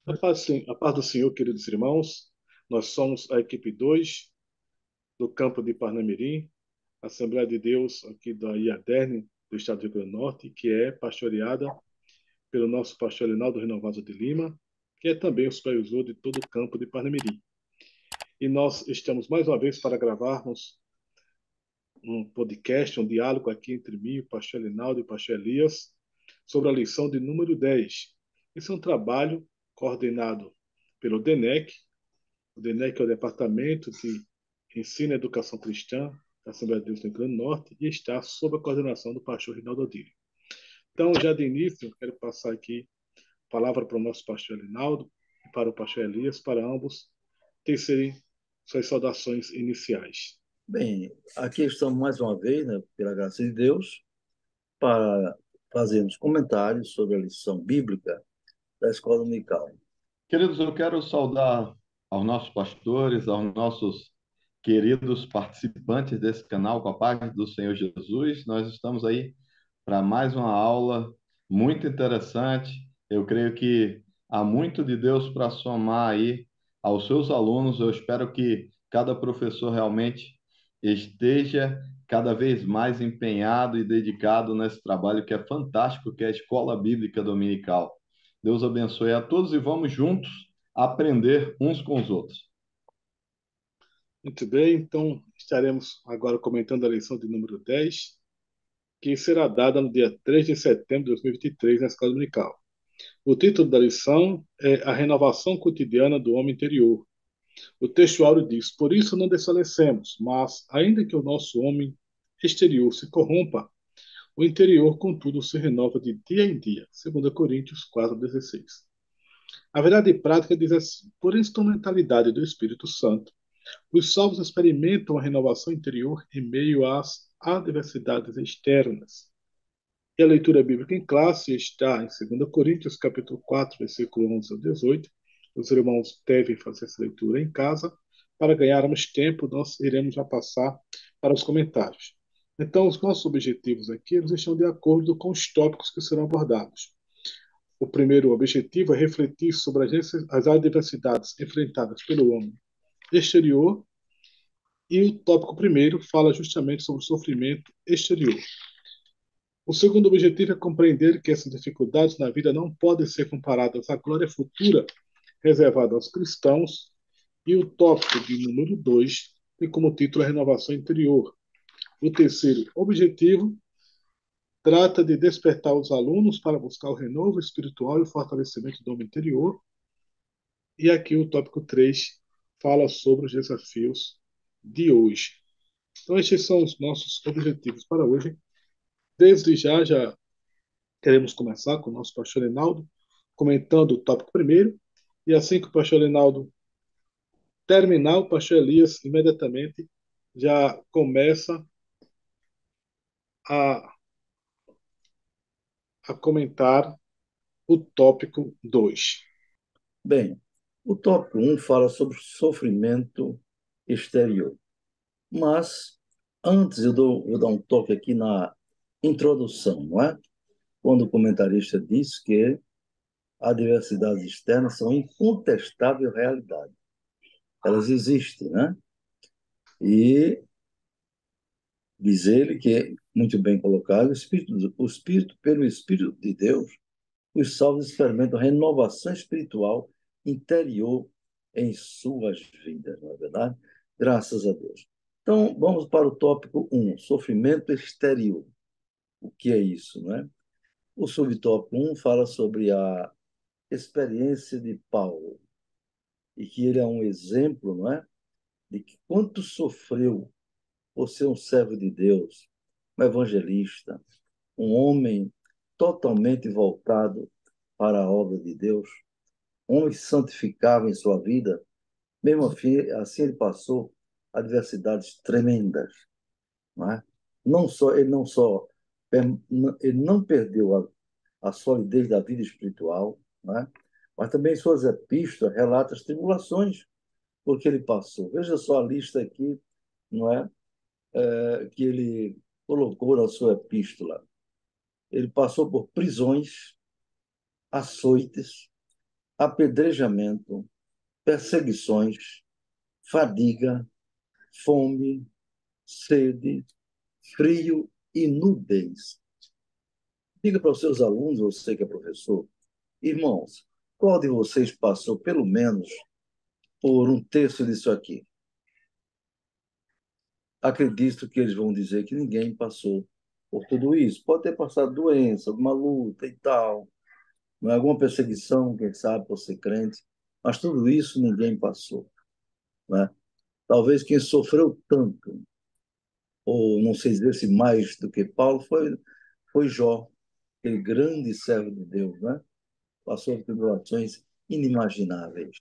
A paz do Senhor, queridos irmãos. Nós somos a equipe 2 do campo de Parnamirim, Assembleia de Deus aqui da IADERN, do estado do Rio Grande do Norte, que é pastoreada pelo nosso pastor Linaldo Renovado de Lima, que é também o supervisor de todo o campo de Parnamirim. E nós estamos mais uma vez para gravarmos um podcast, um diálogo aqui entre mim, o pastor Linaldo e o pastor Elias, sobre a lição de número 10. Esse é um trabalho coordenado pelo DENEC. O DENEC é o Departamento de Ensino e Educação Cristã da Assembleia de Deus do Rio Grande do Norte e está sob a coordenação do pastor Rinaldo Odílio. Então, já de início, eu quero passar aqui a palavra para o nosso pastor Rinaldo e para o pastor Elias, para ambos tecerem suas saudações iniciais. Bem, aqui estamos mais uma vez, né, pela graça de Deus, para fazermos comentários sobre a lição bíblica da Escola Dominical. Queridos, eu quero saudar aos nossos pastores, aos nossos queridos participantes desse canal, com a paz do Senhor Jesus. Nós estamos aí para mais uma aula muito interessante. Eu creio que há muito de Deus para somar aí aos seus alunos. Eu espero que cada professor realmente esteja cada vez mais empenhado e dedicado nesse trabalho que é fantástico, que é a Escola Bíblica Dominical. Deus abençoe a todos e vamos juntos aprender uns com os outros. Muito bem, então estaremos agora comentando a lição de número 10, que será dada no dia 3 de setembro de 2023 na Escola Dominical. O título da lição é A Renovação Cotidiana do Homem Interior. O textuário diz: Por isso não desfalecemos, mas, ainda que o nosso homem exterior se corrompa, o interior, contudo, se renova de dia em dia. 2 Coríntios 4,16. A verdade prática diz assim: Por instrumentalidade do Espírito Santo, os salvos experimentam a renovação interior em meio às adversidades externas. E a leitura bíblica em classe está em 2 Coríntios, capítulo 4, versículo 11 ao 18. Os irmãos devem fazer essa leitura em casa. Para ganharmos tempo, nós iremos já passar para os comentários. Então, os nossos objetivos aqui eles estão de acordo com os tópicos que serão abordados. O primeiro objetivo é refletir sobre as adversidades enfrentadas pelo homem exterior, e o tópico primeiro fala justamente sobre o sofrimento exterior. O segundo objetivo é compreender que essas dificuldades na vida não podem ser comparadas à glória futura reservada aos cristãos. E o tópico de número 2 tem como título a renovação interior. O terceiro objetivo trata de despertar os alunos para buscar o renovo espiritual e o fortalecimento do homem interior. E aqui o tópico 3 fala sobre os desafios de hoje. Então, estes são os nossos objetivos para hoje. Desde já queremos começar com o nosso pastor Reinaldo, comentando o tópico primeiro, e assim que o pastor Reinaldo terminar, o pastor Elias imediatamente já começa a, a comentar o tópico 2. Bem, o tópico 1 fala sobre sofrimento exterior. Mas, antes vou dar um toque aqui na introdução, não é? Quando o comentarista diz que adversidades externas são incontestável realidade. Elas existem, né? E diz ele que, é muito bem colocado, pelo Espírito de Deus, os salvos experimentam renovação espiritual interior em suas vidas, não é verdade? Graças a Deus. Então, vamos para o tópico 1, sofrimento exterior. O que é isso, não é? O subtópico 1 fala sobre a experiência de Paulo, e que ele é um exemplo, não é? De que quanto sofreu por ser um servo de Deus, um evangelista, um homem totalmente voltado para a obra de Deus, um homem que se santificava em sua vida, mesmo assim ele passou adversidades tremendas, não é? Ele não perdeu a solidez da vida espiritual, não é? Mas também em suas epístolas relata as tribulações por que ele passou. Veja só a lista aqui, não é? Que ele colocou na sua epístola. Ele passou por prisões, açoites, apedrejamento, perseguições, fadiga, fome, sede, frio e nudez. Diga para os seus alunos, você que é professor, irmãos, qual de vocês passou pelo menos por um terço disso aqui? Acredito que eles vão dizer que ninguém passou por tudo isso. Pode ter passado doença, alguma luta e tal, não é? Alguma perseguição, quem sabe, por ser crente, mas tudo isso ninguém passou, né? Talvez quem sofreu tanto, ou não sei dizer se mais do que Paulo, foi Jó, aquele grande servo de Deus, né? Passou por tribulações inimagináveis.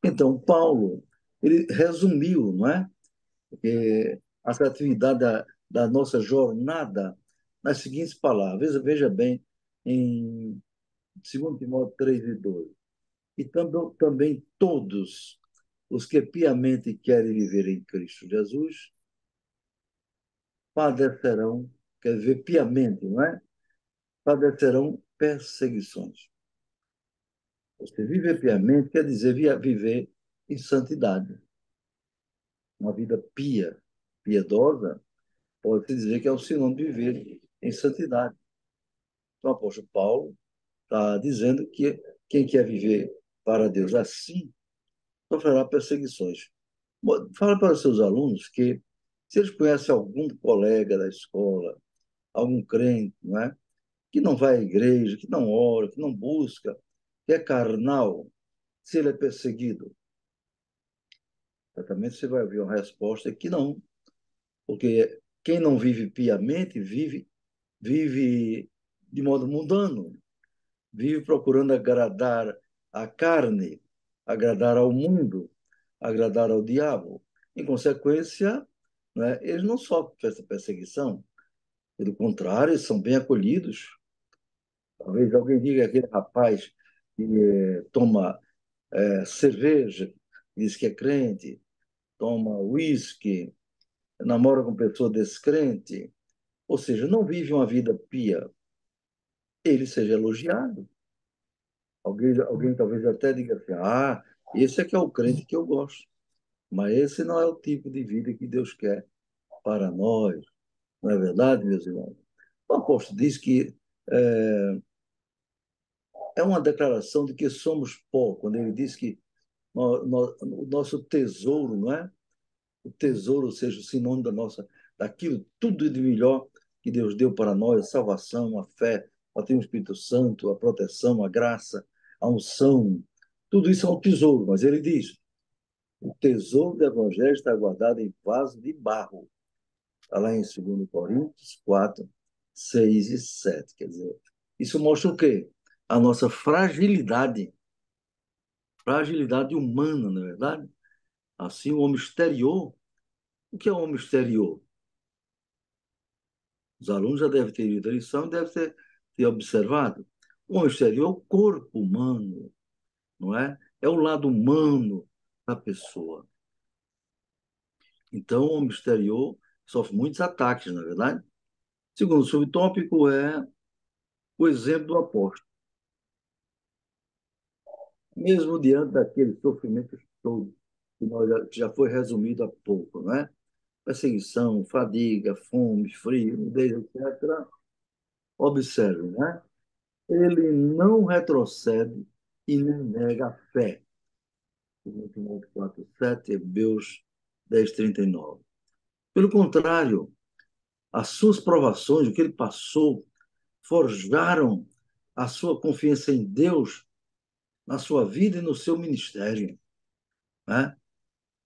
Então, Paulo, ele resumiu, não é? Essa atividade da nossa jornada nas seguintes palavras. Veja bem, em 2 Timóteo 3:2. E também todos os que piamente querem viver em Cristo Jesus padecerão, quer dizer, piamente, não é? Padecerão perseguições. Você viver piamente quer dizer viver em santidade. Uma vida piedosa, pode-se dizer que é o sinônimo de viver em santidade. Então, o apóstolo Paulo está dizendo que quem quer viver para Deus assim sofrerá perseguições. Fala para os seus alunos que, se eles conhecem algum colega da escola, algum crente, não é? Que não vai à igreja, que não ora, que não busca, que é carnal, se ele é perseguido, certamente você vai ouvir uma resposta que não, porque quem não vive piamente vive de modo mundano, vive procurando agradar a carne, agradar ao mundo, agradar ao diabo. Em consequência, né, eles não sofrem essa perseguição, pelo contrário, eles são bem acolhidos. Talvez alguém diga que aquele rapaz que toma cerveja, diz que é crente, toma uísque, namora com pessoa descrente, ou seja, não vive uma vida pia, ele seja elogiado. Alguém talvez até diga assim, esse é que é o crente que eu gosto. Mas esse não é o tipo de vida que Deus quer para nós. Não é verdade, meus irmãos? O apóstolo diz que é uma declaração de que somos pó, quando ele diz que o nosso tesouro, não é? O tesouro, ou seja, o sinônimo daquilo tudo de melhor que Deus deu para nós, a salvação, a fé, o Espírito Santo, a proteção, a graça, a unção, tudo isso é um tesouro, mas ele diz, o tesouro do Evangelho está guardado em vaso de barro. Está lá em 2 Coríntios 4, 6 e 7. Quer dizer, isso mostra o quê? A nossa fragilidade humana, não é verdade? Assim, o homem exterior. O que é o homem exterior? Os alunos já devem ter ido à lição e devem ter observado. O homem exterior é o corpo humano, não é? É o lado humano da pessoa. Então, o homem exterior sofre muitos ataques, não é verdade? Segundo subtópico é o exemplo do apóstolo. Mesmo diante daqueles sofrimentos todos, que já foi resumido há pouco, não é? Perseguição, fadiga, fome, frio, nudez, etc. Observe, né? Ele não retrocede e nem nega a fé. Timóteo 4:7, Hebreus 10:39. Pelo contrário, as suas provações, o que ele passou, forjaram a sua confiança em Deus na sua vida e no seu ministério, né?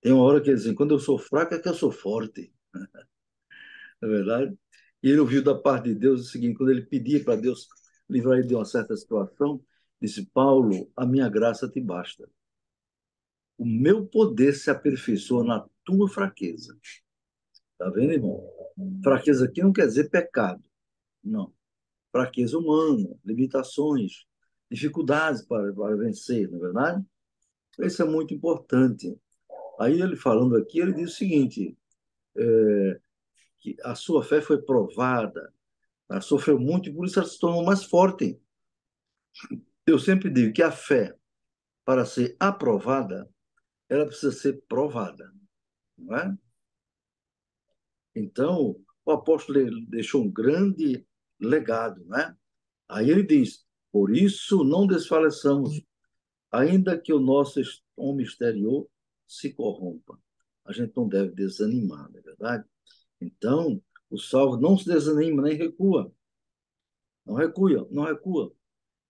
Tem uma hora que ele diz, quando eu sou fraco é que eu sou forte, não é verdade? E ele ouviu da parte de Deus o seguinte, quando ele pedia para Deus livrar ele de uma certa situação, disse, Paulo, a minha graça te basta. O meu poder se aperfeiçoa na tua fraqueza. Tá vendo, irmão? Fraqueza aqui não quer dizer pecado, não. Fraqueza humana, limitações, dificuldades para vencer, não é verdade? Isso é muito importante. Aí ele falando aqui, ele diz o seguinte, que a sua fé foi provada, ela sofreu muito e por isso ela se tornou mais forte. Eu sempre digo que a fé para ser aprovada, ela precisa ser provada, não é? Então, o apóstolo deixou um grande legado, né? Aí ele diz: por isso não desfaleçamos, ainda que o nosso homem exterior se corrompa. A gente não deve desanimar, não é verdade? Então, o salvo não se desanima nem recua. Não recua, não recua.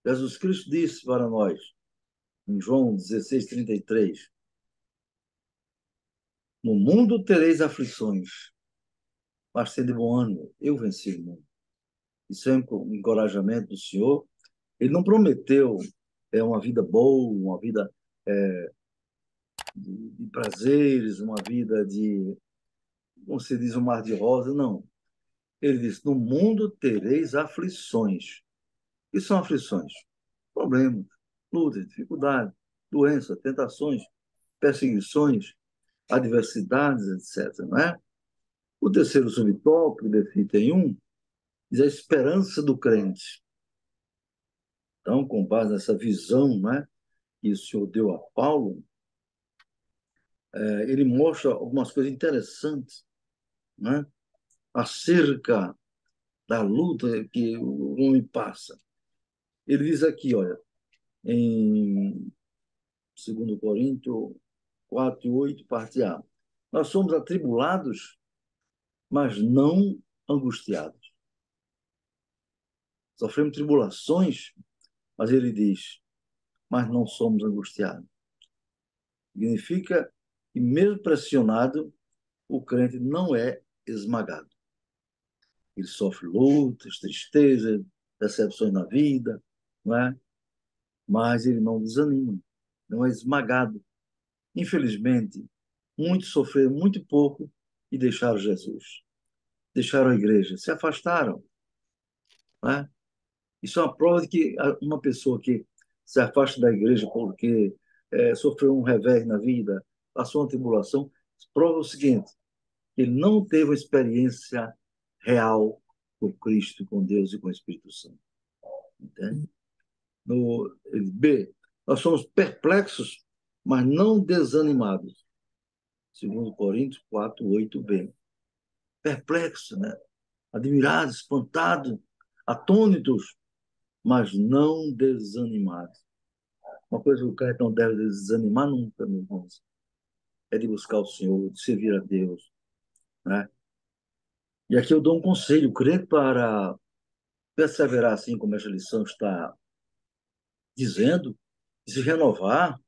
Jesus Cristo disse para nós, em João 16:33, no mundo tereis aflições, mas sede bom ânimo, eu venci o mundo. Isso é um encorajamento do Senhor. Ele não prometeu uma vida boa, uma vida de prazeres, uma vida de, como se diz, um mar de rosa, não. Ele disse, no mundo tereis aflições. O que são aflições? Problemas, lutas, dificuldades, doenças, tentações, perseguições, adversidades, etc. Não é? O terceiro subtópico, desse item 1, diz a esperança do crente. Então, com base nessa visão, né, que o Senhor deu a Paulo, ele mostra algumas coisas interessantes, né, acerca da luta que o homem passa. Ele diz aqui, olha, em 2 Coríntios 4:8, parte A, nós somos atribulados, mas não angustiados. Sofremos tribulações, mas ele diz, mas não somos angustiados. Significa que, mesmo pressionado, o crente não é esmagado. Ele sofre lutas, tristezas, decepções na vida, não é? Mas ele não desanima, não é esmagado. Infelizmente, muitos sofreram muito pouco e deixaram Jesus, deixaram a igreja, se afastaram. Não é? Isso é uma prova de que uma pessoa que se afasta da igreja porque sofreu um revés na vida, passou uma tribulação, prova o seguinte: ele não teve uma experiência real com Cristo, com Deus e com o Espírito Santo. Entende? No B, nós somos perplexos, mas não desanimados. 2 Coríntios 4:8b. Perplexos, né? Admirados, espantados, atônitos, mas não desanimados. Uma coisa que o crente não deve desanimar nunca, meus irmãos, é de buscar o Senhor, de servir a Deus, né? E aqui eu dou um conselho, o crente, para perseverar assim como esta lição está dizendo, se renovar,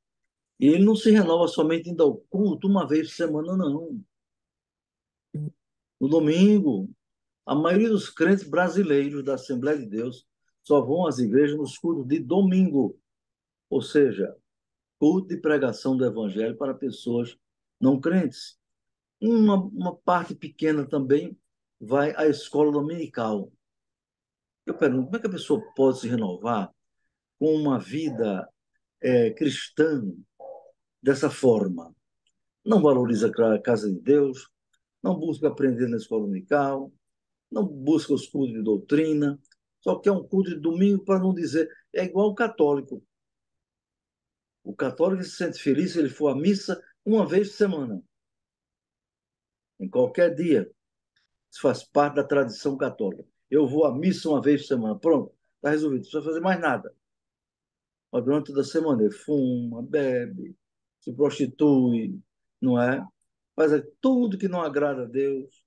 e ele não se renova somente indo ao culto uma vez por semana, não. No domingo, a maioria dos crentes brasileiros da Assembleia de Deus só vão às igrejas nos cultos de domingo, ou seja, culto de pregação do evangelho para pessoas não crentes. Uma parte pequena também vai à escola dominical. Eu pergunto, como é que a pessoa pode se renovar com uma vida cristã dessa forma? Não valoriza a casa de Deus, não busca aprender na escola dominical, não busca os cultos de doutrina, só quer um culto de domingo para não dizer. É igual o católico. O católico se sente feliz se ele for à missa uma vez por semana, em qualquer dia. Isso faz parte da tradição católica. Eu vou à missa uma vez por semana. Pronto, está resolvido. Não precisa fazer mais nada. Mas durante toda a semana ele fuma, bebe, se prostitui, não é? Faz tudo que não agrada a Deus.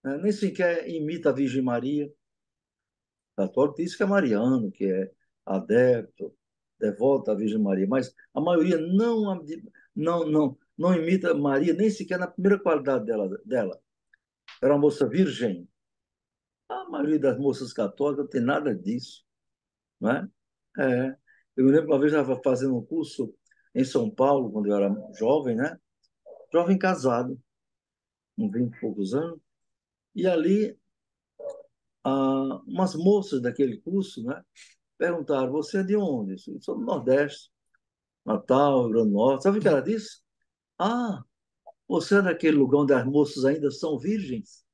Né? Nem sequer imita a Virgem Maria. O católico diz que é mariano, que é adepto, devoto à Virgem Maria, mas a maioria não imita Maria, nem sequer na primeira qualidade dela. Era uma moça virgem. A maioria das moças católicas não tem nada disso, não é? É. Eu me lembro que uma vez eu estava fazendo um curso em São Paulo, quando eu era jovem, né? Jovem casado, com 20 e poucos anos, e ali umas moças daquele curso, né? Perguntaram, você é de onde? Eu sou do Nordeste, Natal, Rio Grande do Norte. Sabe o que ela disse? Ah, você é daquele lugar onde as moças ainda são virgens?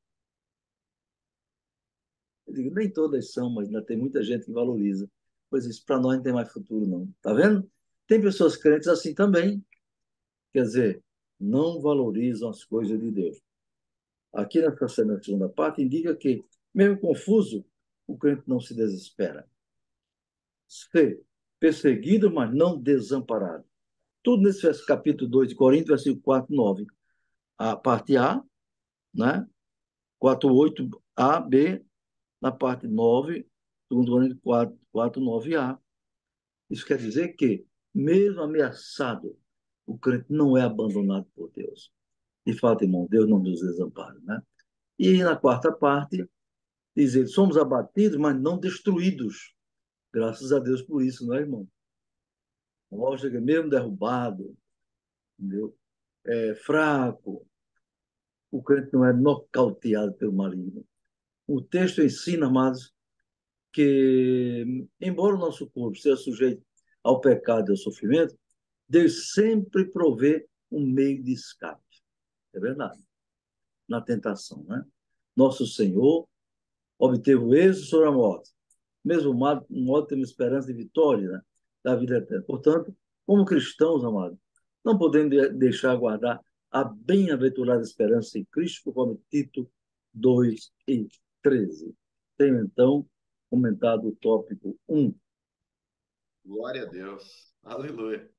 Eu digo, nem todas são, mas ainda tem muita gente que valoriza. Pois isso para nós não tem mais futuro, não. Tá vendo? Tem pessoas crentes assim também, quer dizer, não valorizam as coisas de Deus. Aqui na segunda parte indica que, mesmo confuso, o crente não se desespera. C, perseguido, mas não desamparado. Tudo nesse capítulo 2 de Coríntios, versículo 4, 9. A parte A, né? 4, 8, A, B, na parte 9, 2 Coríntios 4, 4, 9a. Isso quer dizer que, mesmo ameaçado, o crente não é abandonado por Deus. De fato, irmão, Deus não nos desampara, né? E na quarta parte, diz ele, somos abatidos, mas não destruídos. Graças a Deus por isso, não é, irmão? Mostra que mesmo derrubado, entendeu? Fraco, o crente não é nocauteado pelo maligno. O texto ensina, amados, que, embora o nosso corpo seja sujeito ao pecado e ao sofrimento, Deus sempre provê um meio de escape. É verdade. Na tentação, né? Nosso Senhor obteve o êxito sobre a morte. Mesmo modo temos esperança de vitória, né? Da vida eterna. Portanto, como cristãos, amados, não podemos deixar guardar a bem-aventurada esperança em Cristo, conforme Tito 2:13. Tenho, então, comentado o tópico 1. Glória a Deus. Aleluia.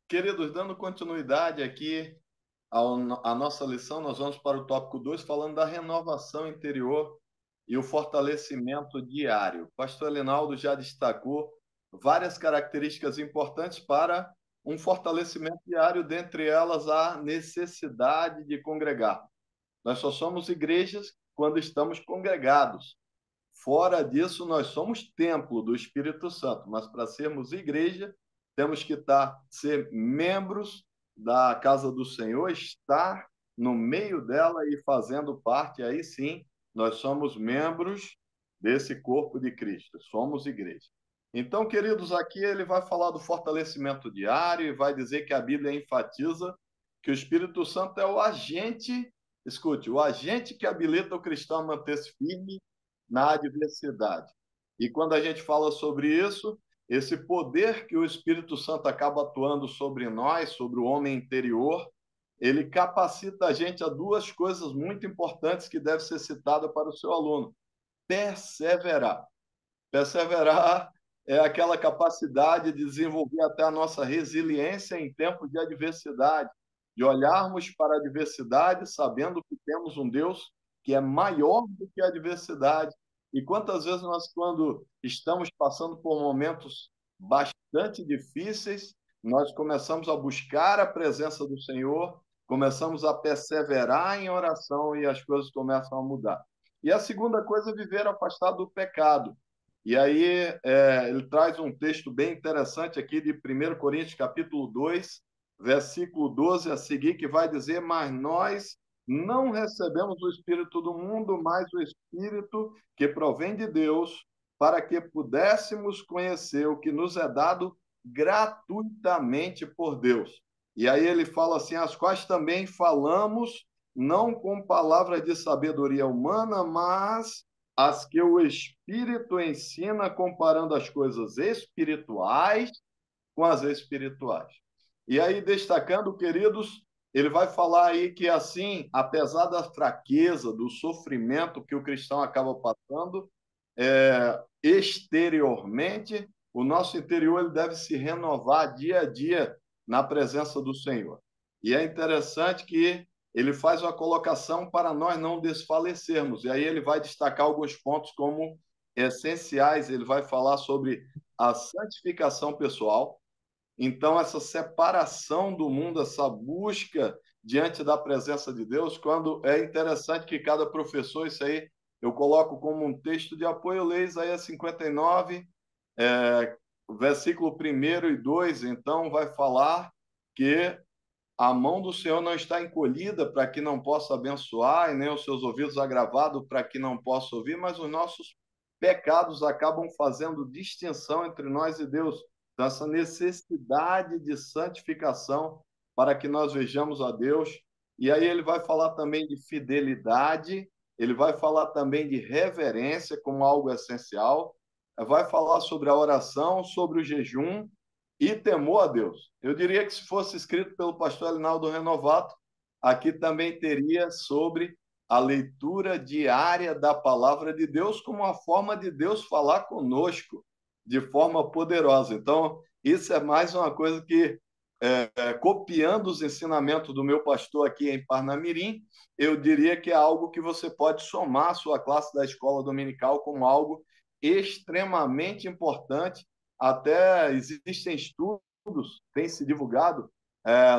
Queridos, dando continuidade aqui à nossa lição, nós vamos para o tópico 2, falando da renovação interior e o fortalecimento diário. O pastor Elinaldo já destacou várias características importantes para um fortalecimento diário, dentre elas a necessidade de congregar. Nós só somos igrejas quando estamos congregados. Fora disso, nós somos templo do Espírito Santo, mas para sermos igreja, temos que ser membros da casa do Senhor, estar no meio dela e fazendo parte, aí sim, nós somos membros desse corpo de Cristo, somos igreja. Então, queridos, aqui ele vai falar do fortalecimento diário e vai dizer que a Bíblia enfatiza que o Espírito Santo é o agente, escute, o agente que habilita o cristão a manter-se firme na adversidade. E quando a gente fala sobre isso, esse poder que o Espírito Santo acaba atuando sobre nós, sobre o homem interior, ele capacita a gente a duas coisas muito importantes que devem ser citadas para o seu aluno. Perseverar. Perseverar é aquela capacidade de desenvolver até a nossa resiliência em tempos de adversidade, de olharmos para a adversidade sabendo que temos um Deus que é maior do que a adversidade. E quantas vezes nós, quando estamos passando por momentos bastante difíceis, nós começamos a buscar a presença do Senhor, começamos a perseverar em oração e as coisas começam a mudar. E a segunda coisa é viver afastado do pecado. E aí ele traz um texto bem interessante aqui de 1 Coríntios, capítulo 2, versículo 12 a seguir, que vai dizer, mas nós não recebemos o Espírito do mundo, mas o Espírito que provém de Deus, para que pudéssemos conhecer o que nos é dado gratuitamente por Deus. E aí ele fala assim, as quais também falamos, não com palavras de sabedoria humana, mas as que o Espírito ensina, comparando as coisas espirituais com as espirituais. E aí, destacando, queridos, ele vai falar aí que, assim, apesar da fraqueza, do sofrimento que o cristão acaba passando, exteriormente, o nosso interior ele deve se renovar dia a dia na presença do Senhor. E é interessante que ele faz uma colocação para nós não desfalecermos. E aí ele vai destacar alguns pontos como essenciais. Ele vai falar sobre a santificação pessoal. Então, essa separação do mundo, essa busca diante da presença de Deus, quando é interessante que cada professor, isso aí eu coloco como um texto de apoio, leia Isaías 59, versículo 1 e 2, então vai falar que a mão do Senhor não está encolhida para que não possa abençoar, e nem os seus ouvidos agravados para que não possa ouvir, mas os nossos pecados acabam fazendo distinção entre nós e Deus. Então, essa necessidade de santificação para que nós vejamos a Deus. E aí ele vai falar também de fidelidade, ele vai falar também de reverência como algo essencial, vai falar sobre a oração, sobre o jejum, e temor a Deus. Eu diria que se fosse escrito pelo pastor Alinaldo Renovato, aqui também teria sobre a leitura diária da palavra de Deus como uma forma de Deus falar conosco de forma poderosa. Então, isso é mais uma coisa que, copiando os ensinamentos do meu pastor aqui em Parnamirim, eu diria que é algo que você pode somar à sua classe da escola dominical como algo extremamente importante. Até existem estudos, tem se divulgado,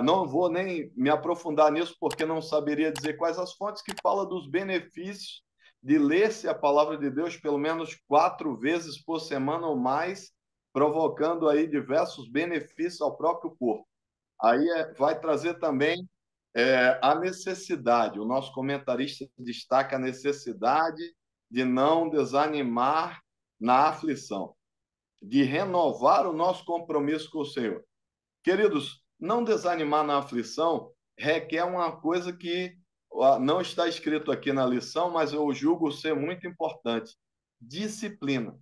não vou nem me aprofundar nisso, porque não saberia dizer quais as fontes que falam dos benefícios de ler-se a palavra de Deus pelo menos 4 vezes por semana ou mais, provocando aí diversos benefícios ao próprio corpo. Aí vai trazer também a necessidade. O nosso comentarista destaca a necessidade de não desanimar na aflição, de renovar o nosso compromisso com o Senhor. Queridos, não desanimar na aflição requer uma coisa que não está escrito aqui na lição, mas eu julgo ser muito importante: disciplina.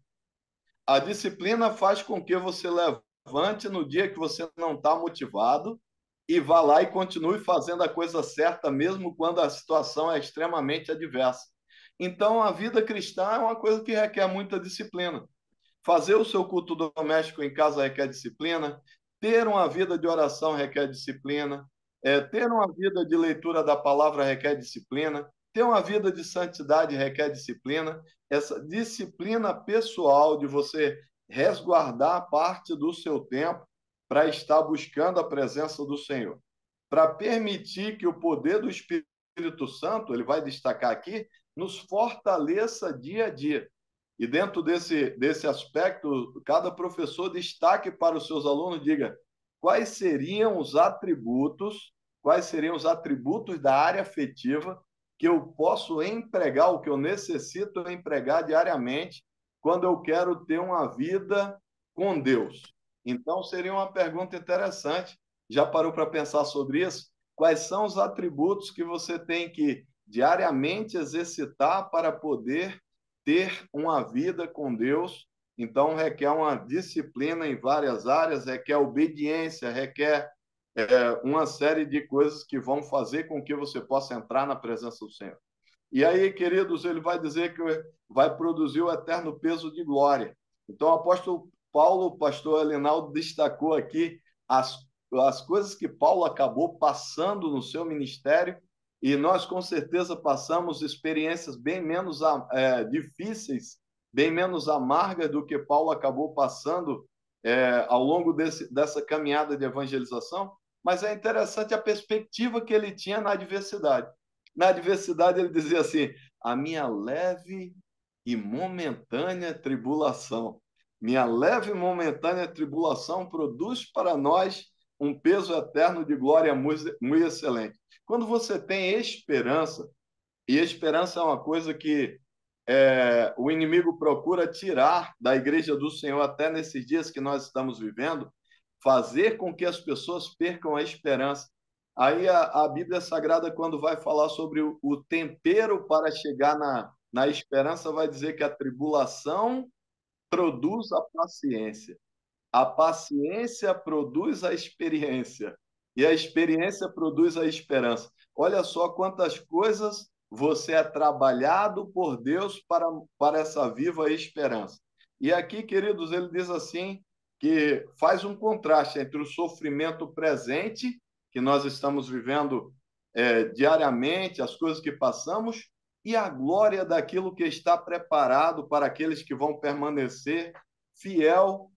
A disciplina faz com que você levante no dia que você não está motivado e vá lá e continue fazendo a coisa certa, mesmo quando a situação é extremamente adversa. Então, a vida cristã é uma coisa que requer muita disciplina. Fazer o seu culto doméstico em casa requer disciplina, ter uma vida de oração requer disciplina, ter uma vida de leitura da palavra requer disciplina, ter uma vida de santidade requer disciplina. Essa disciplina pessoal de você resguardar parte do seu tempo para estar buscando a presença do Senhor, para permitir que o poder do Espírito Santo, ele vai destacar aqui, nos fortaleça dia a dia. E dentro desse aspecto, cada professor destaque para os seus alunos, diga quais seriam os atributos da área afetiva que eu posso empregar, o que eu necessito empregar diariamente quando eu quero ter uma vida com Deus. Então, seria uma pergunta interessante. Já parou para pensar sobre isso? Quais são os atributos que você tem que diariamente exercitar para poder ter uma vida com Deus? Então, requer uma disciplina em várias áreas, requer obediência, requer uma série de coisas que vão fazer com que você possa entrar na presença do Senhor. E aí, queridos, ele vai dizer que vai produzir o eterno peso de glória. Então, o apóstolo Paulo, o pastor Alinaldo, destacou aqui as coisas que Paulo acabou passando no seu ministério, e nós, com certeza, passamos experiências bem menos difíceis, bem menos amargas do que Paulo acabou passando ao longo dessa caminhada de evangelização, mas é interessante a perspectiva que ele tinha na adversidade. Na adversidade, ele dizia assim: a minha leve e momentânea tribulação. Minha leve e momentânea tribulação produz para nós um peso eterno de glória muito excelente. Quando você tem esperança, e esperança é uma coisa que o inimigo procura tirar da igreja do Senhor até nesses dias que nós estamos vivendo, fazer com que as pessoas percam a esperança. Aí a Bíblia Sagrada, quando vai falar sobre o tempero para chegar na esperança, vai dizer que a tribulação produz a paciência produz a experiência, e a experiência produz a esperança. Olha só quantas coisas você é trabalhado por Deus para essa viva esperança. E aqui, queridos, ele diz assim, que faz um contraste entre o sofrimento presente, que nós estamos vivendo diariamente, as coisas que passamos, e a glória daquilo que está preparado para aqueles que vão permanecer fiel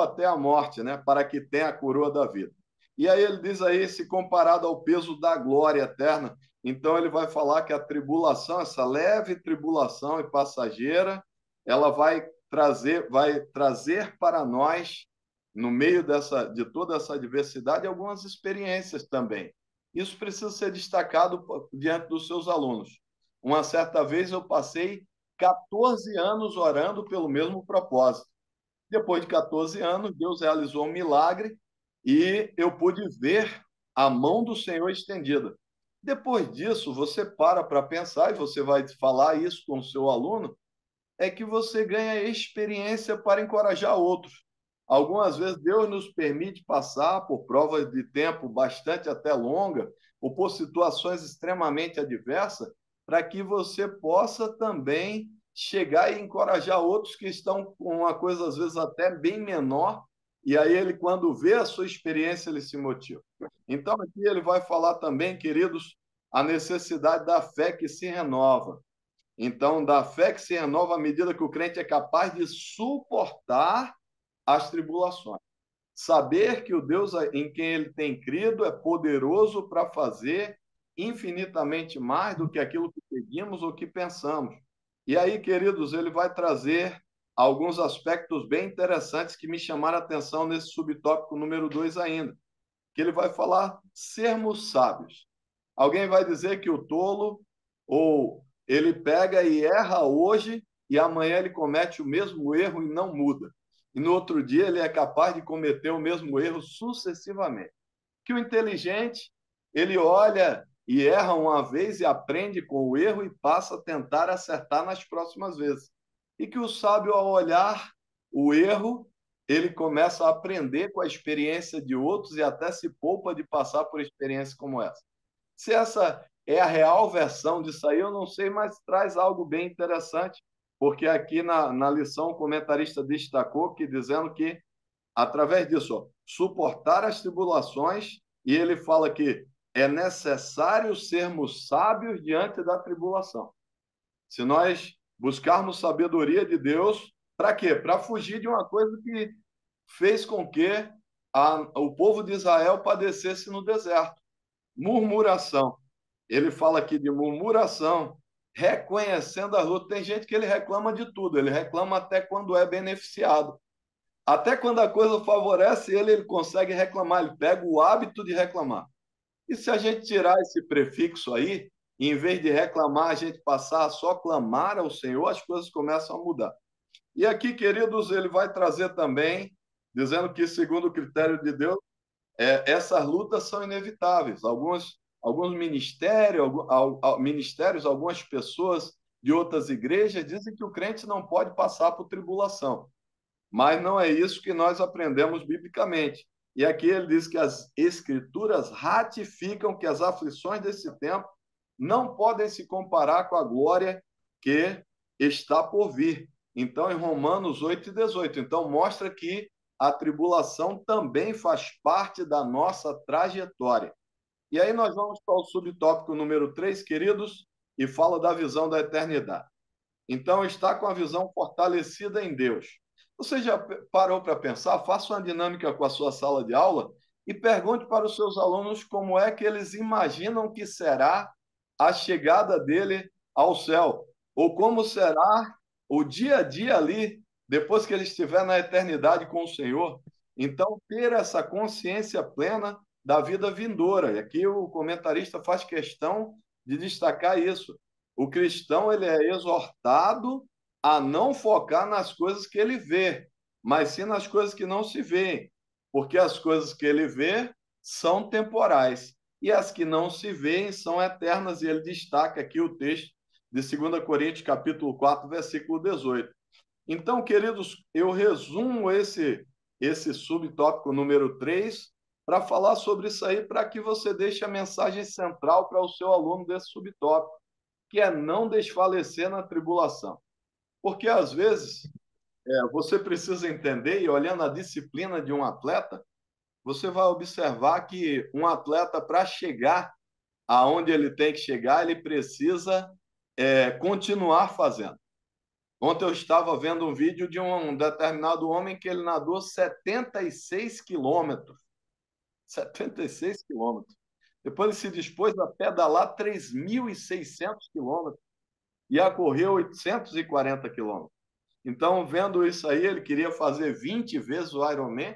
até a morte, né? Para que tenha a coroa da vida. E aí ele diz aí, se comparado ao peso da glória eterna, então ele vai falar que a tribulação, essa leve tribulação e passageira, ela vai trazer para nós, no meio de toda essa diversidade, algumas experiências também. Isso precisa ser destacado diante dos seus alunos. Uma certa vez eu passei 14 anos orando pelo mesmo propósito. Depois de 14 anos, Deus realizou um milagre e eu pude ver a mão do Senhor estendida. Depois disso, você para pensar, e você vai falar isso com o seu aluno, é que você ganha experiência para encorajar outros. Algumas vezes Deus nos permite passar por provas de tempo bastante até longa, ou por situações extremamente adversas, para que você possa também chegar e encorajar outros que estão com uma coisa, às vezes, até bem menor, e aí ele, quando vê a sua experiência, ele se motiva. Então, aqui ele vai falar também, queridos, a necessidade da fé que se renova. Então, da fé que se renova à medida que o crente é capaz de suportar as tribulações. Saber que o Deus em quem ele tem crido é poderoso para fazer infinitamente mais do que aquilo que pedimos ou que pensamos. E aí, queridos, ele vai trazer alguns aspectos bem interessantes que me chamaram a atenção nesse subtópico número 2 ainda, que ele vai falar sermos sábios. Alguém vai dizer que o tolo, ou ele pega e erra hoje e amanhã ele comete o mesmo erro e não muda. E no outro dia ele é capaz de cometer o mesmo erro sucessivamente. Que o inteligente, ele olha e erra uma vez e aprende com o erro e passa a tentar acertar nas próximas vezes. E que o sábio, ao olhar o erro, ele começa a aprender com a experiência de outros e até se poupa de passar por experiências como essa. Se essa é a real versão disso aí, eu não sei, mas traz algo bem interessante, porque aqui na lição o comentarista destacou que dizendo que, através disso, ó, suportar as tribulações, e ele fala que é necessário sermos sábios diante da tribulação. Se nós buscarmos sabedoria de Deus, para quê? Para fugir de uma coisa que fez com que o povo de Israel padecesse no deserto. Murmuração. Ele fala aqui de murmuração, reconhecendo a luta. Tem gente que ele reclama de tudo, ele reclama até quando é beneficiado. Até quando a coisa favorece ele, ele consegue reclamar, ele pega o hábito de reclamar. E se a gente tirar esse prefixo aí, em vez de reclamar, a gente passar a só clamar ao Senhor, as coisas começam a mudar. E aqui, queridos, ele vai trazer também, dizendo que, segundo o critério de Deus, essas lutas são inevitáveis. Alguns ministérios, algumas pessoas de outras igrejas dizem que o crente não pode passar por tribulação. Mas não é isso que nós aprendemos biblicamente. E aqui ele diz que as escrituras ratificam que as aflições desse tempo não podem se comparar com a glória que está por vir. Então, em Romanos 8:18, então mostra que a tribulação também faz parte da nossa trajetória. E aí nós vamos para o subtópico número 3, queridos, e fala da visão da eternidade. Então, está com a visão fortalecida em Deus. Você já parou para pensar? Faça uma dinâmica com a sua sala de aula e pergunte para os seus alunos como é que eles imaginam que será a chegada dele ao céu, ou como será o dia a dia ali, depois que ele estiver na eternidade com o Senhor. Então, ter essa consciência plena da vida vindoura. E aqui o comentarista faz questão de destacar isso. O cristão ele é exortado a não focar nas coisas que ele vê, mas sim nas coisas que não se veem, porque as coisas que ele vê são temporais e as que não se veem são eternas, e ele destaca aqui o texto de 2 Coríntios, capítulo 4, versículo 18. Então, queridos, eu resumo esse subtópico número 3 para falar sobre isso aí, para que você deixe a mensagem central para o seu aluno desse subtópico, que é não desfalecer na tribulação. Porque, às vezes, você precisa entender, e olhando a disciplina de um atleta, você vai observar que um atleta, para chegar aonde ele tem que chegar, ele precisa continuar fazendo. Ontem eu estava vendo um vídeo de um determinado homem que ele nadou 76 quilômetros. 76 quilômetros. Depois ele se dispôs a pedalar 3.600 quilômetros e a correr 840 quilômetros. Então, vendo isso aí, ele queria fazer 20 vezes o Ironman.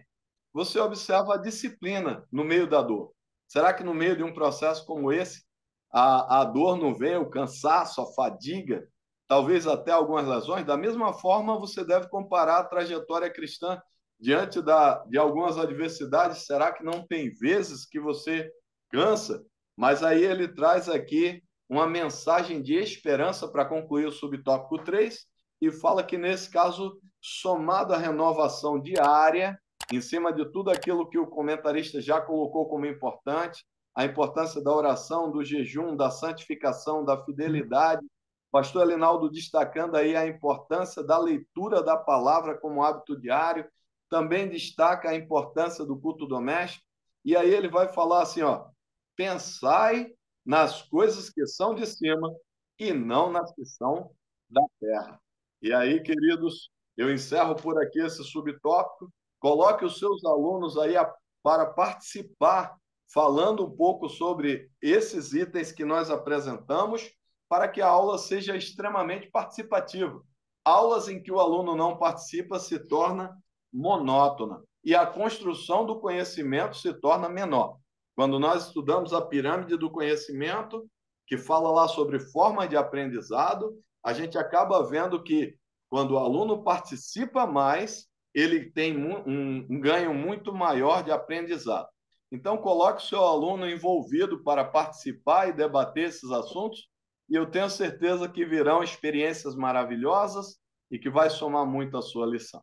Você observa a disciplina no meio da dor. Será que no meio de um processo como esse, a dor não vem, o cansaço, a fadiga, talvez até algumas lesões? Da mesma forma, você deve comparar a trajetória cristã diante de algumas adversidades. Será que não tem vezes que você cansa? Mas aí ele traz aqui uma mensagem de esperança para concluir o subtópico 3 e fala que, nesse caso, somado à renovação diária, em cima de tudo aquilo que o comentarista já colocou como importante, a importância da oração, do jejum, da santificação, da fidelidade. Pastor Elinaldo destacando aí a importância da leitura da palavra como hábito diário, também destaca a importância do culto doméstico, e aí ele vai falar assim, ó, pensai nas coisas que são de cima e não nas que são da terra. E aí, queridos, eu encerro por aqui esse subtópico. Coloque os seus alunos aí para participar, falando um pouco sobre esses itens que nós apresentamos, para que a aula seja extremamente participativa. Aulas em que o aluno não participa se torna monótona e a construção do conhecimento se torna menor. Quando nós estudamos a pirâmide do conhecimento, que fala lá sobre forma de aprendizado, a gente acaba vendo que quando o aluno participa mais, ele tem um ganho muito maior de aprendizado. Então, coloque o seu aluno envolvido para participar e debater esses assuntos, e eu tenho certeza que virão experiências maravilhosas e que vai somar muito a sua lição.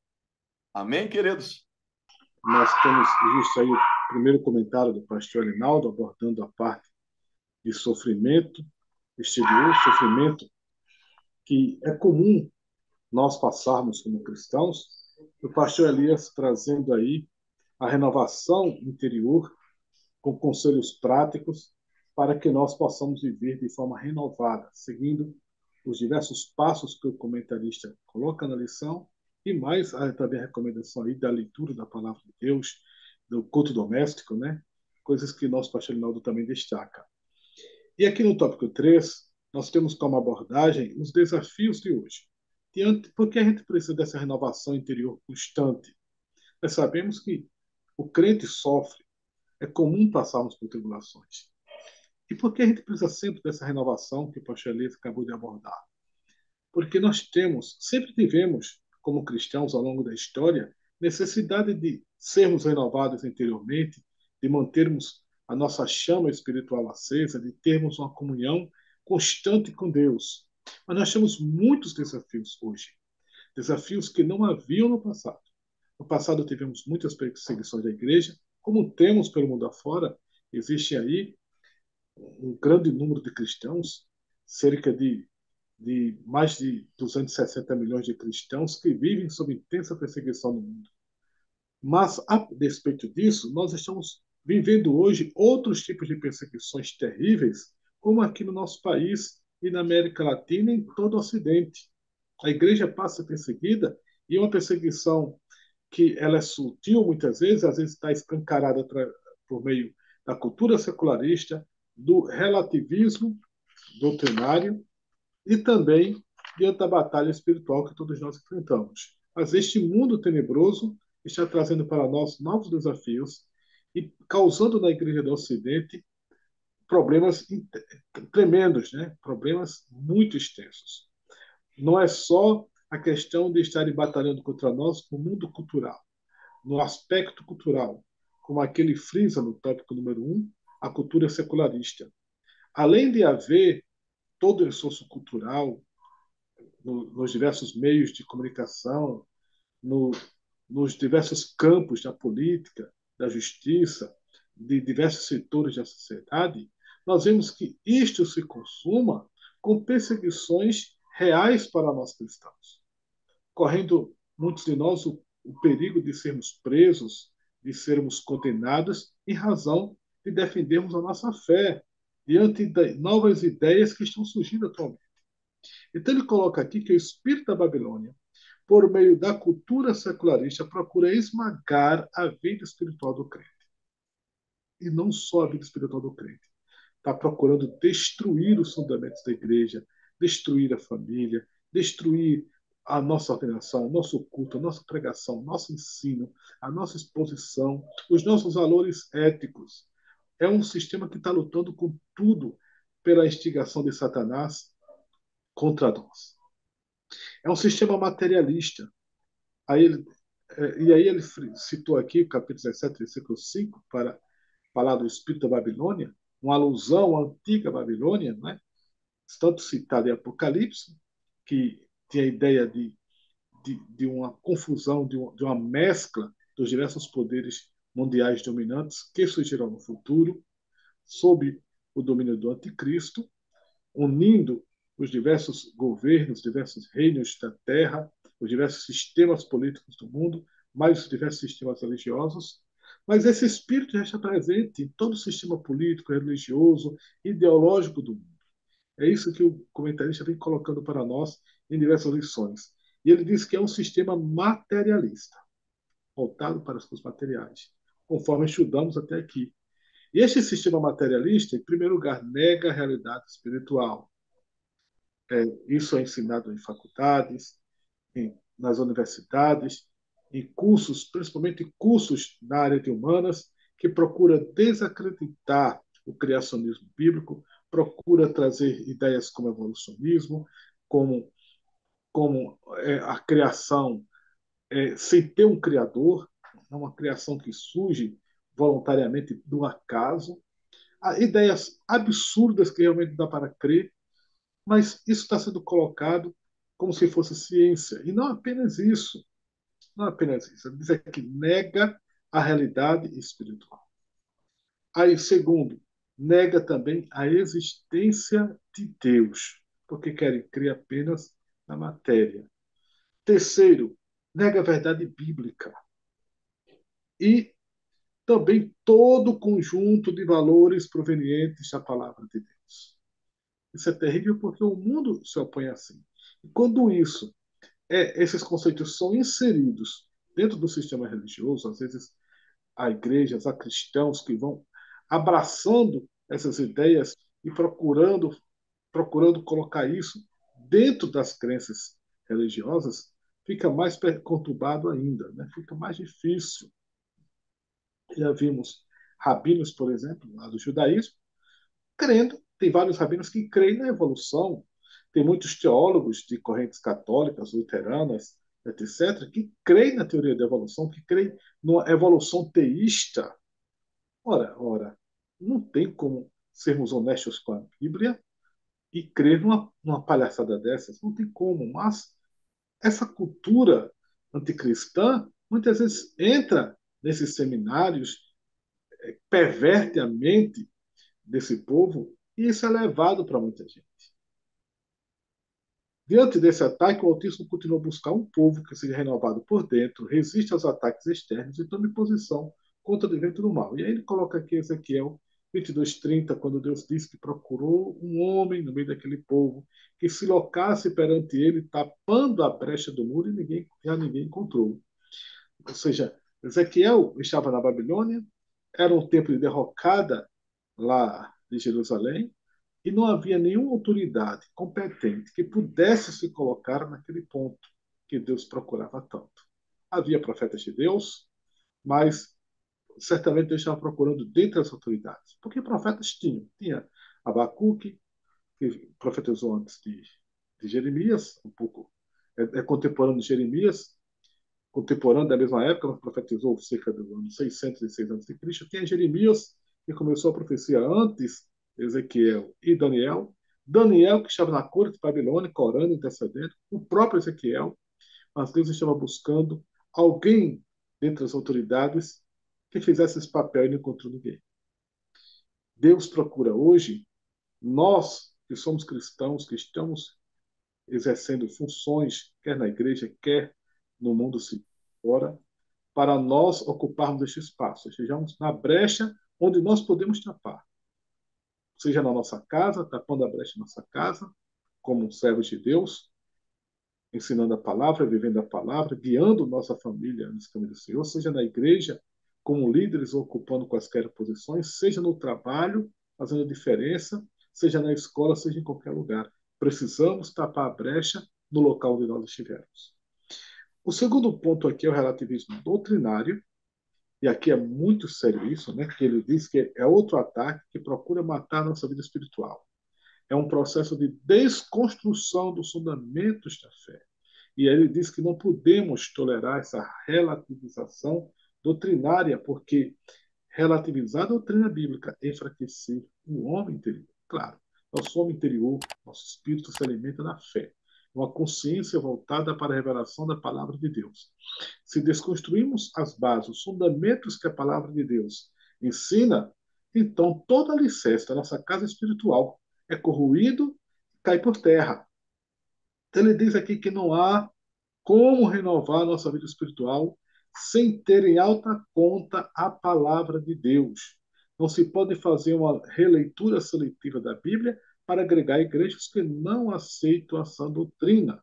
Amém, queridos? Nós temos justo aí o primeiro comentário do pastor Elinaldo, abordando a parte de sofrimento exterior, sofrimento que é comum nós passarmos como cristãos, o pastor Elias trazendo aí a renovação interior com conselhos práticos para que nós possamos viver de forma renovada, seguindo os diversos passos que o comentarista coloca na lição e mais também a recomendação aí da leitura da palavra de Deus, do culto doméstico, né? Coisas que nosso pastor Linaldo também destaca. E aqui no tópico 3, nós temos como abordagem os desafios de hoje. Porque a gente precisa dessa renovação interior constante. Nós sabemos que o crente sofre, é comum passarmos por tribulações. E por que a gente precisa sempre dessa renovação que o pastor Elias acabou de abordar? Porque nós sempre tivemos, como cristãos ao longo da história, necessidade de sermos renovados interiormente, de mantermos a nossa chama espiritual acesa, de termos uma comunhão constante com Deus. Mas nós temos muitos desafios hoje, desafios que não haviam no passado. No passado tivemos muitas perseguições da igreja, como temos pelo mundo afora. Existe aí um grande número de cristãos, cerca de mais de 260 milhões de cristãos que vivem sob intensa perseguição no mundo. Mas, a despeito disso, nós estamos vivendo hoje outros tipos de perseguições terríveis, como aqui no nosso país e na América Latina e em todo o Ocidente. A igreja passa perseguida e uma perseguição que ela é sutil muitas vezes, às vezes está escancarada por meio da cultura secularista, do relativismo doutrinário e também diante da batalha espiritual que todos nós enfrentamos. Mas este mundo tenebroso está trazendo para nós novos desafios e causando na Igreja do Ocidente problemas tremendos, né? Problemas muito extensos. Não é só a questão de estarem batalhando contra nós no mundo cultural, no aspecto cultural, como aquele frisa no tópico número 1, a cultura secularista. Além de haver todo o esforço cultural nos diversos meios de comunicação, no, nos diversos campos da política, da justiça, de diversos setores da sociedade, nós vemos que isto se consuma com perseguições reais para nós cristãos, correndo muitos de nós o perigo de sermos presos, de sermos condenados em razão de defendermos a nossa fé diante de novas ideias que estão surgindo atualmente. Então ele coloca aqui que o espírito da Babilônia, por meio da cultura secularista, procura esmagar a vida espiritual do crente. E não só a vida espiritual do crente. Está procurando destruir os fundamentos da igreja, destruir a família, destruir a nossa ordenação, o nosso culto, a nossa pregação, o nosso ensino, a nossa exposição, os nossos valores éticos. É um sistema que está lutando com tudo pela instigação de Satanás contra nós. É um sistema materialista. Aí ele, e aí ele citou aqui o capítulo 17, versículo 5, para falar do espírito da Babilônia, uma alusão à antiga Babilônia, né? Tanto citado em Apocalipse, que tinha a ideia de uma confusão, de uma mescla dos diversos poderes mundiais dominantes que surgirão no futuro, sob o domínio do anticristo, unindo os diversos governos, diversos reinos da Terra, os diversos sistemas políticos do mundo, mais os diversos sistemas religiosos. Mas esse espírito já está presente em todo o sistema político, religioso, ideológico do mundo. É isso que o comentarista vem colocando para nós em diversas lições. E ele diz que é um sistema materialista, voltado para as coisas materiais, conforme estudamos até aqui. E este sistema materialista, em primeiro lugar, nega a realidade espiritual. Isso é ensinado em faculdades, nas universidades, em cursos, principalmente cursos na área de humanas, que procura desacreditar o criacionismo bíblico, procura trazer ideias como evolucionismo, como a criação sem ter um criador, é uma criação que surge voluntariamente do acaso, há ideias absurdas que realmente dá para crer, mas isso está sendo colocado como se fosse ciência. E não apenas isso. Não apenas isso. Ele diz que nega a realidade espiritual. Aí, segundo, nega também a existência de Deus, porque querem crer apenas na matéria. Terceiro, nega a verdade bíblica. E também todo o conjunto de valores provenientes da palavra de Deus. Isso é terrível porque o mundo se opõe assim. E quando esses conceitos são inseridos dentro do sistema religioso, às vezes há igrejas, há cristãos que vão abraçando essas ideias e procurando colocar isso dentro das crenças religiosas, fica mais conturbado ainda, né? Fica mais difícil. Já vimos rabinos, por exemplo, lá do judaísmo, crendo. Tem vários rabinos que creem na evolução. Tem muitos teólogos de correntes católicas, luteranas, etc., que creem na teoria da evolução, que creem numa evolução teísta. Ora, não tem como sermos honestos com a Bíblia e crer numa palhaçada dessas. Não tem como. Mas essa cultura anticristã muitas vezes entra nesses seminários, perverte a mente desse povo e isso é levado para muita gente. Diante desse ataque, o Altíssimo continua a buscar um povo que seja renovado por dentro, resista aos ataques externos e tome posição contra o evento do mal. E aí ele coloca aqui Ezequiel 22:30, quando Deus diz que procurou um homem no meio daquele povo que se locasse perante ele, tapando a brecha do muro, e ninguém encontrou. Ou seja, Ezequiel estava na Babilônia, era um tempo de derrocada lá de Jerusalém, e não havia nenhuma autoridade competente que pudesse se colocar naquele ponto que Deus procurava tanto. Havia profetas de Deus, mas certamente Deus estava procurando dentre as autoridades, porque profetas tinham. Tinha Abacuque, que profetizou antes de Jeremias, um pouco é contemporâneo de Jeremias, contemporâneo da mesma época, mas profetizou cerca dos anos 606 a.C. Tinha Jeremias, que começou a profecia antes de Ezequiel e Daniel. Daniel, que estava na corte de Babilônia, orando, intercedendo. O próprio Ezequiel. Mas Deus estava buscando alguém dentre as autoridades que fizesse esse papel e não encontrou ninguém. Deus procura hoje, nós que somos cristãos, que estamos exercendo funções, quer na igreja, quer no mundo fora, para nós ocuparmos este espaço, estejamos na brecha onde nós podemos tapar, seja na nossa casa, tapando a brecha na nossa casa, como servos de Deus, ensinando a palavra, vivendo a palavra, guiando nossa família nos caminhos do Senhor, seja na igreja, como líderes ocupando quaisquer posições, seja no trabalho, fazendo diferença, seja na escola, seja em qualquer lugar. Precisamos tapar a brecha no local onde nós estivermos. O segundo ponto aqui é o relativismo doutrinário, e aqui é muito sério isso, né? Que ele diz que é outro ataque que procura matar a nossa vida espiritual. É um processo de desconstrução dos fundamentos da fé. E aí ele diz que não podemos tolerar essa relativização doutrinária, porque relativizar a doutrina bíblica é enfraquecer o homem interior. Claro, nosso homem interior, nosso espírito se alimenta da fé. uma consciência voltada para a revelação da palavra de Deus. Se desconstruirmos as bases, os fundamentos que a palavra de Deus ensina, então todo alicerce da nossa casa espiritual é corroído, cai por terra. Então ele diz aqui que não há como renovar a nossa vida espiritual sem ter em alta conta a palavra de Deus. Não se pode fazer uma releitura seletiva da Bíblia para agregar igrejas que não aceitam a sã doutrina.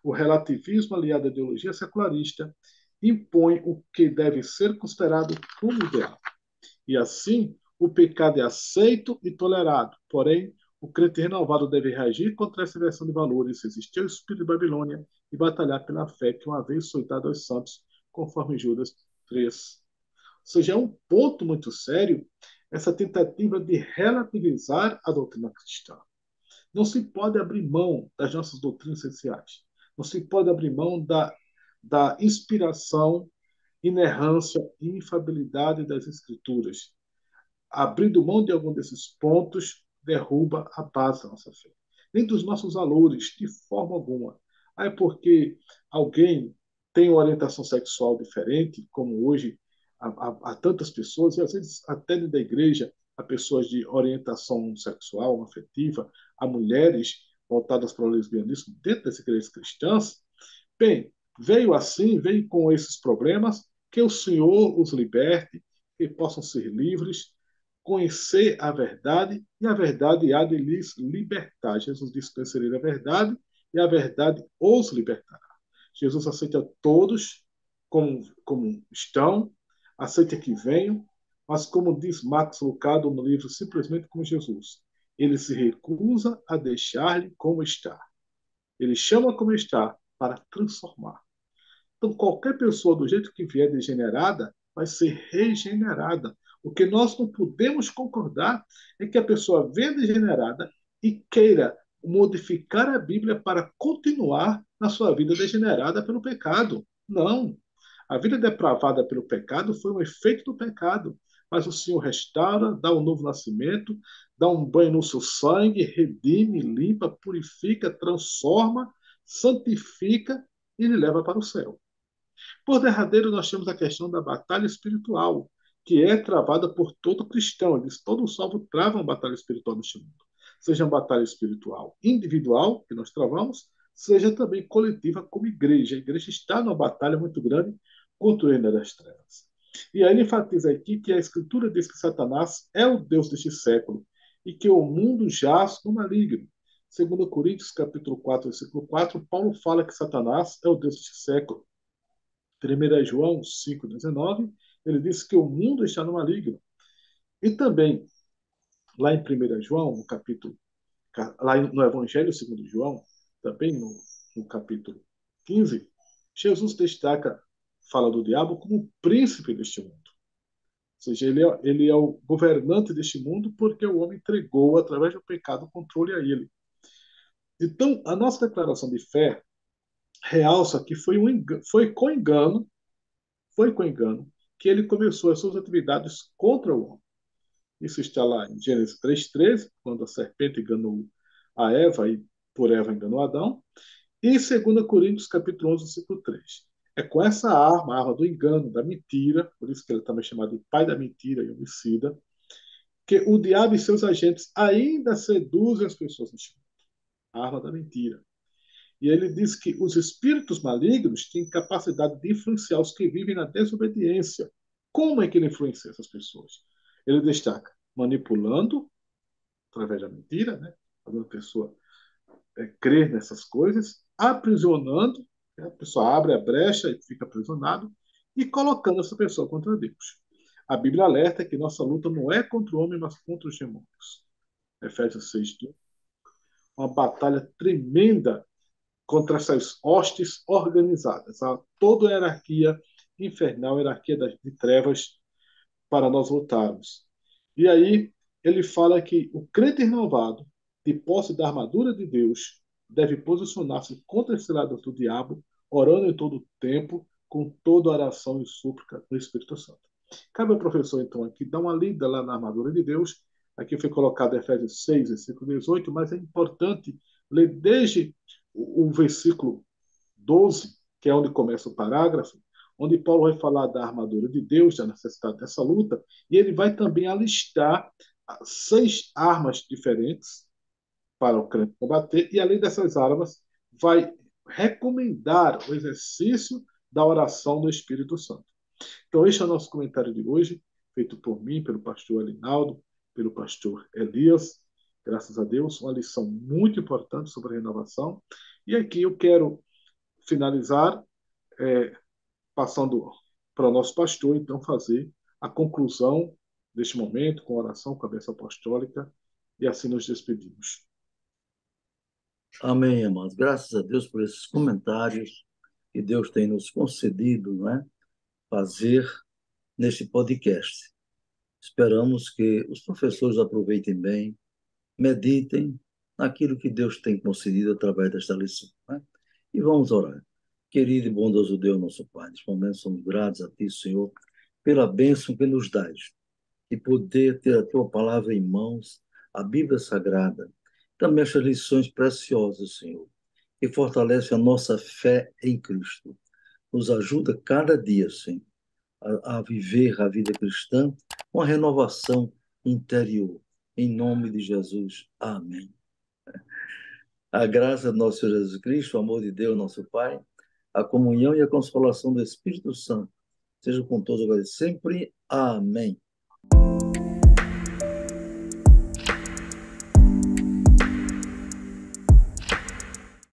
O relativismo aliado à ideologia secularista impõe o que deve ser considerado como ideal. E assim, o pecado é aceito e tolerado. Porém, o crente renovado deve reagir contra essa inversão de valores, resistir ao espírito de Babilônia e batalhar pela fé que uma vez foi dada aos santos, conforme Judas 3. Ou seja, é um ponto muito sério essa tentativa de relativizar a doutrina cristã. Não se pode abrir mão das nossas doutrinas essenciais. Não se pode abrir mão da inspiração, inerrância e infabilidade das Escrituras. Abrindo mão de algum desses pontos, derruba a base da nossa fé. Nem dos nossos valores, de forma alguma. É porque alguém tem uma orientação sexual diferente, como hoje há tantas pessoas, e às vezes até dentro da igreja, há pessoas de orientação sexual, afetiva, há mulheres voltadas para o lesbianismo dentro das igrejas cristãs. Bem, veio assim, veio com esses problemas, que o Senhor os liberte, que possam ser livres, conhecer a verdade, e a verdade há de lhes libertar. Jesus disse: conhecereis a verdade, e a verdade os libertará. Jesus aceita todos como estão, aceita que venham, mas como diz Max Lucado no livro Simplesmente como Jesus, ele se recusa a deixar-lhe como está. Ele chama como está para transformar. Então, qualquer pessoa, do jeito que vier degenerada, vai ser regenerada. O que nós não podemos concordar é que a pessoa venha degenerada e queira modificar a Bíblia para continuar na sua vida degenerada pelo pecado. Não. A vida depravada pelo pecado foi um efeito do pecado. Mas o Senhor restaura, dá um novo nascimento, dá um banho no seu sangue, redime, limpa, purifica, transforma, santifica e lhe leva para o céu. Por derradeiro, nós temos a questão da batalha espiritual, que é travada por todo cristão. Eles, todo salvo trava uma batalha espiritual neste mundo. Seja uma batalha espiritual individual, que nós travamos, seja também coletiva como igreja. A igreja está numa batalha muito grande contra o reino das trevas. E aí ele enfatiza aqui que a Escritura diz que Satanás é o Deus deste século e que o mundo jaz no maligno. Segundo Coríntios, capítulo 4, versículo 4, Paulo fala que Satanás é o Deus deste século. 1 João 5,19, ele diz que o mundo está no maligno. E também, lá em 1 João, no capítulo, lá no Evangelho segundo João, também no capítulo 15, Jesus destaca, fala do diabo como o príncipe deste mundo. Ou seja, ele é o governante deste mundo porque o homem entregou, através do pecado, o controle a ele. Então, a nossa declaração de fé realça que foi com engano que ele começou as suas atividades contra o homem. Isso está lá em Gênesis 3,13, quando a serpente enganou a Eva e por Eva enganou Adão. E em 2 Coríntios, capítulo 11, versículo 3. É com essa arma, a arma do engano, da mentira, por isso que ele também é chamado de pai da mentira e homicida, que o diabo e seus agentes ainda seduzem as pessoas neste mundo. A arma da mentira. E ele diz que os espíritos malignos têm capacidade de influenciar os que vivem na desobediência. Como é que ele influencia essas pessoas? Ele destaca manipulando, através da mentira, né? Fazendo a pessoa crer nessas coisas, aprisionando, né? A pessoa abre a brecha e fica aprisionado, e colocando essa pessoa contra Deus. A Bíblia alerta que nossa luta não é contra o homem, mas contra os demônios. Efésios 6, uma batalha tremenda contra essas hostes organizadas, a toda a hierarquia infernal, a hierarquia de trevas, para nós lutarmos. E aí ele fala que o crente renovado, de posse da armadura de Deus, deve posicionar-se contra esse lado do diabo, orando em todo o tempo, com toda oração e súplica no Espírito Santo. Cabe ao professor, então, aqui dar uma lida lá na armadura de Deus. Aqui foi colocado Efésios 6, versículo 18, mas é importante ler desde o versículo 12, que é onde começa o parágrafo, onde Paulo vai falar da armadura de Deus, da necessidade dessa luta, e ele vai também alistar 6 armas diferentes para o crente combater, e além dessas armas, vai recomendar o exercício da oração do Espírito Santo. Então, este é o nosso comentário de hoje, feito por mim, pelo pastor Alinaldo, pelo pastor Elias. Graças a Deus, uma lição muito importante sobre a renovação. E aqui eu quero finalizar passando para o nosso pastor, então, fazer a conclusão deste momento, com oração, com a bênção apostólica, e assim nos despedimos. Amém, amados. Graças a Deus por esses comentários que Deus tem nos concedido, não é? Fazer neste podcast. Esperamos que os professores aproveitem bem, meditem naquilo que Deus tem concedido através desta lição, não é? E vamos orar. Querido e bondoso Deus, nosso Pai, neste momento somos gratos a Ti, Senhor, pela bênção que nos dás e poder ter a Tua palavra em mãos, a Bíblia Sagrada, também estas lições preciosas, Senhor, que fortalecem a nossa fé em Cristo. Nos ajuda cada dia, Senhor, a viver a vida cristã com a renovação interior. Em nome de Jesus. Amém. A graça do nosso Senhor Jesus Cristo, o amor de Deus, nosso Pai, a comunhão e a consolação do Espírito Santo, seja com todos agora e sempre. Amém.